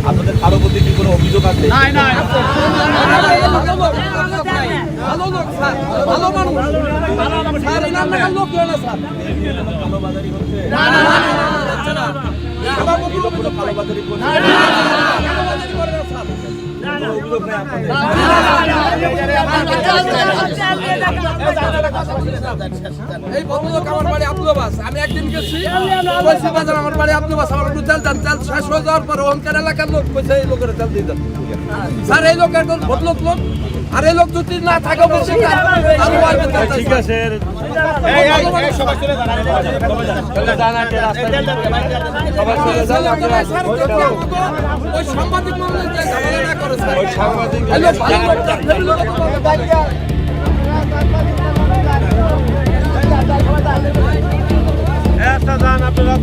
আপনাদের কারো প্রতি কি কোনো অভিযোগ আছে? এই ভদ্রলোক আমার বাড়ি আব্দুল্লাবাস। আমি একদিন গেছি কইছি বাজার আমার বাড়ি আব্দুল্লাবাস, আমার একটু তেল দেন। তেল শেষ হয়ে যাওয়ার পর ওখানকার এলাকার লোক কইছে এই লোকের তেল দিয়ে দেন। স্যার এই লোক একজন ভদ্রলোক লোক, আর এই লোক যদি না থাকে বলছে ঠিক আছে, ওই সাংবাদিক আপনারা